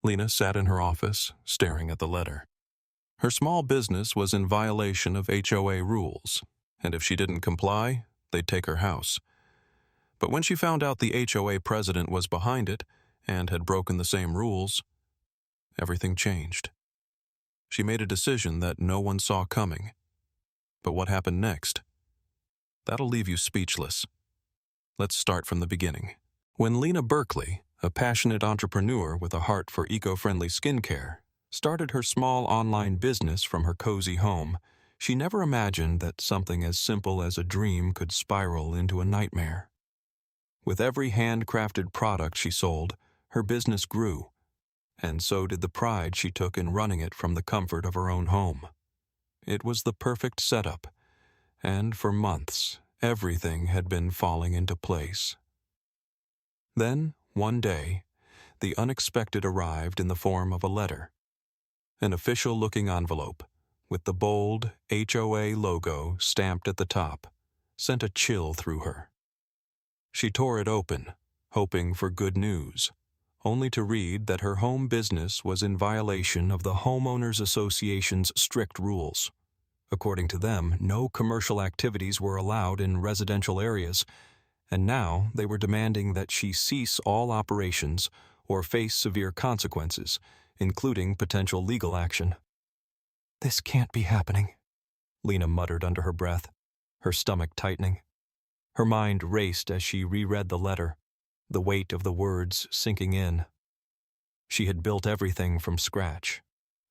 Lena sat in her office, staring at the letter. Her small business was in violation of HOA rules, and if she didn't comply, they'd take her house. But when she found out the HOA president was behind it and had broken the same rules, everything changed. She made a decision that no one saw coming. But what happened next? That'll leave you speechless. Let's start from the beginning. When Lena Berkeley, a passionate entrepreneur with a heart for eco-friendly skincare, started her small online business from her cozy home, she never imagined that something as simple as a dream could spiral into a nightmare. With every handcrafted product she sold, her business grew, and so did the pride she took in running it from the comfort of her own home. It was the perfect setup, and for months, everything had been falling into place. Then, one day, the unexpected arrived in the form of a letter. An official-looking envelope, with the bold HOA logo stamped at the top, sent a chill through her. She tore it open, hoping for good news, only to read that her home business was in violation of the Homeowners Association's strict rules. According to them, no commercial activities were allowed in residential areas, and now they were demanding that she cease all operations or face severe consequences, including potential legal action. "This can't be happening," Lena muttered under her breath, her stomach tightening. Her mind raced as she reread the letter, the weight of the words sinking in. She had built everything from scratch,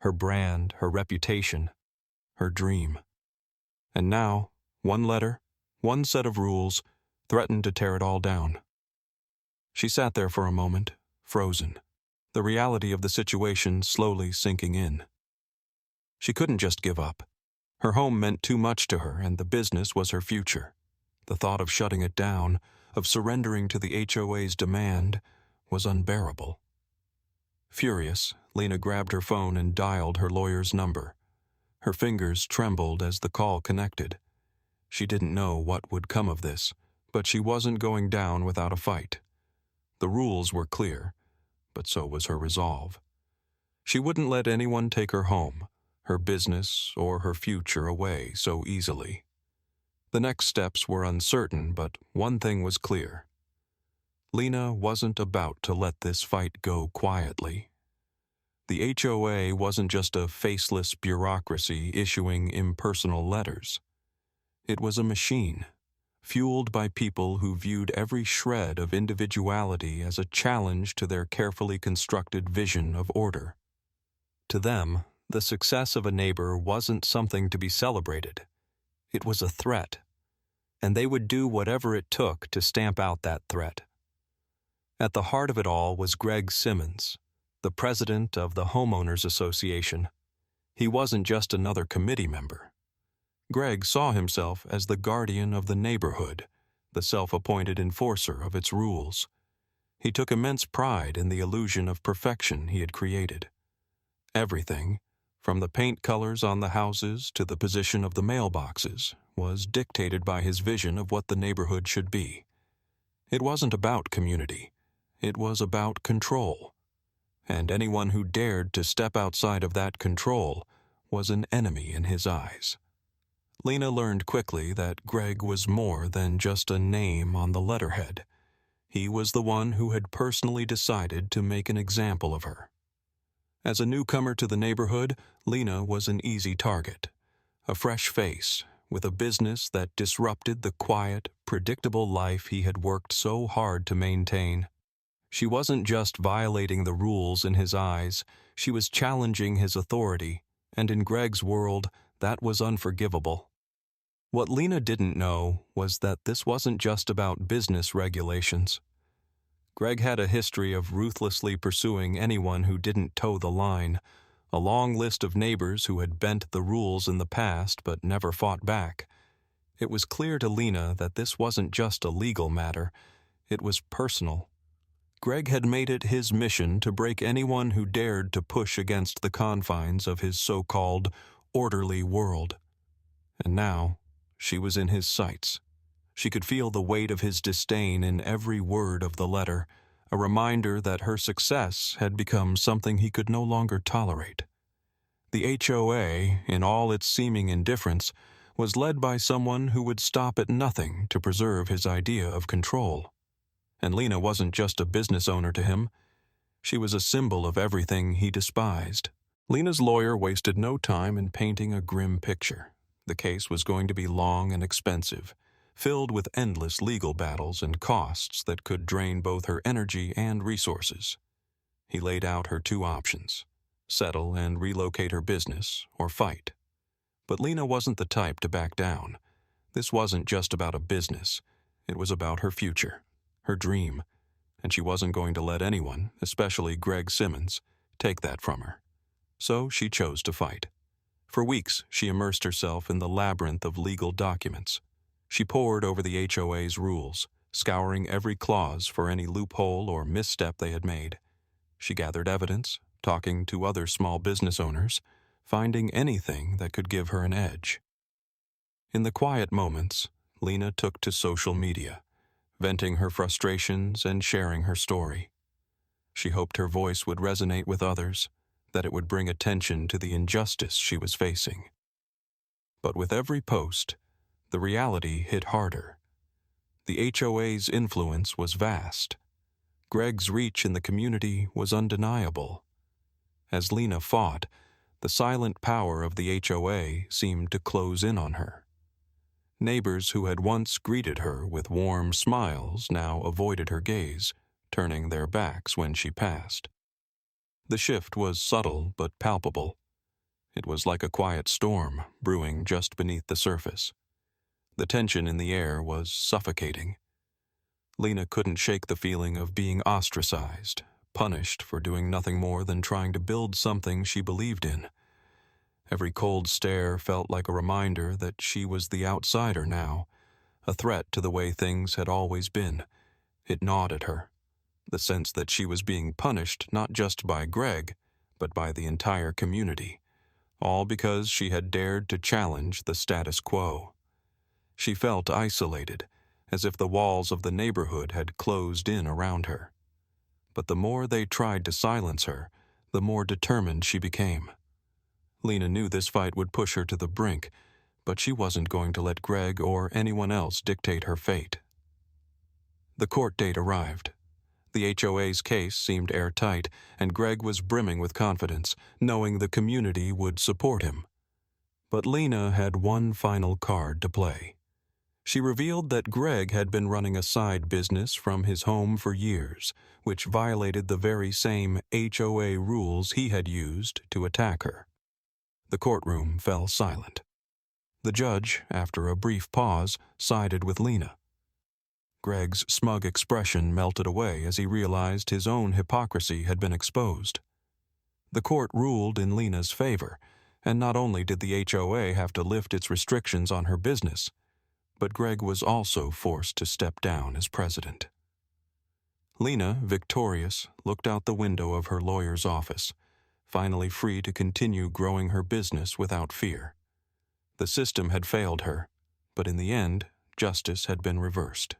her brand, her reputation, her dream. And now, one letter, one set of rules, threatened to tear it all down. She sat there for a moment, frozen, the reality of the situation slowly sinking in. She couldn't just give up. Her home meant too much to her, and the business was her future. The thought of shutting it down, of surrendering to the HOA's demand, was unbearable. Furious, Lena grabbed her phone and dialed her lawyer's number. Her fingers trembled as the call connected. She didn't know what would come of this, but she wasn't going down without a fight. The rules were clear, but so was her resolve. She wouldn't let anyone take her home, her business, or her future away so easily. The next steps were uncertain, but one thing was clear. Lena wasn't about to let this fight go quietly. The HOA wasn't just a faceless bureaucracy issuing impersonal letters. It was a machine, fueled by people who viewed every shred of individuality as a challenge to their carefully constructed vision of order. To them, the success of a neighbor wasn't something to be celebrated. It was a threat, and they would do whatever it took to stamp out that threat. At the heart of it all was Greg Simmons, the president of the Homeowners Association. He wasn't just another committee member. Greg saw himself as the guardian of the neighborhood, the self-appointed enforcer of its rules. He took immense pride in the illusion of perfection he had created. Everything, from the paint colors on the houses to the position of the mailboxes, was dictated by his vision of what the neighborhood should be. It wasn't about community. It was about control. And anyone who dared to step outside of that control was an enemy in his eyes. Lena learned quickly that Greg was more than just a name on the letterhead. He was the one who had personally decided to make an example of her. As a newcomer to the neighborhood, Lena was an easy target. A fresh face, with a business that disrupted the quiet, predictable life he had worked so hard to maintain. She wasn't just violating the rules in his eyes, she was challenging his authority, and in Greg's world, that was unforgivable. What Lena didn't know was that this wasn't just about business regulations. Greg had a history of ruthlessly pursuing anyone who didn't toe the line, a long list of neighbors who had bent the rules in the past but never fought back. It was clear to Lena that this wasn't just a legal matter, it was personal. Greg had made it his mission to break anyone who dared to push against the confines of his so-called orderly world. And now, she was in his sights. She could feel the weight of his disdain in every word of the letter, a reminder that her success had become something he could no longer tolerate. The HOA, in all its seeming indifference, was led by someone who would stop at nothing to preserve his idea of control. And Lena wasn't just a business owner to him. She was a symbol of everything he despised. Lena's lawyer wasted no time in painting a grim picture. The case was going to be long and expensive, filled with endless legal battles and costs that could drain both her energy and resources. He laid out her two options: settle and relocate her business, or fight. But Lena wasn't the type to back down. This wasn't just about a business. It was about her future, her dream, and she wasn't going to let anyone, especially Greg Simmons, take that from her. So she chose to fight. For weeks, she immersed herself in the labyrinth of legal documents. She pored over the HOA's rules, scouring every clause for any loophole or misstep they had made. She gathered evidence, talking to other small business owners, finding anything that could give her an edge. In the quiet moments, Lena took to social media, venting her frustrations and sharing her story. She hoped her voice would resonate with others, that it would bring attention to the injustice she was facing. But with every post, the reality hit harder. The HOA's influence was vast. Greg's reach in the community was undeniable. As Lena fought, the silent power of the HOA seemed to close in on her. Neighbors who had once greeted her with warm smiles now avoided her gaze, turning their backs when she passed. The shift was subtle but palpable. It was like a quiet storm brewing just beneath the surface. The tension in the air was suffocating. Lena couldn't shake the feeling of being ostracized, punished for doing nothing more than trying to build something she believed in. Every cold stare felt like a reminder that she was the outsider now, a threat to the way things had always been. It gnawed at her. The sense that she was being punished not just by Greg, but by the entire community, all because she had dared to challenge the status quo. She felt isolated, as if the walls of the neighborhood had closed in around her. But the more they tried to silence her, the more determined she became. Lena knew this fight would push her to the brink, but she wasn't going to let Greg or anyone else dictate her fate. The court date arrived. The HOA's case seemed airtight, and Greg was brimming with confidence, knowing the community would support him. But Lena had one final card to play. She revealed that Greg had been running a side business from his home for years, which violated the very same HOA rules he had used to attack her. The courtroom fell silent. The judge, after a brief pause, sided with Lena. Greg's smug expression melted away as he realized his own hypocrisy had been exposed. The court ruled in Lena's favor, and not only did the HOA have to lift its restrictions on her business, but Greg was also forced to step down as president. Lena, victorious, looked out the window of her lawyer's office, finally free to continue growing her business without fear. The system had failed her, but in the end, justice had been reversed.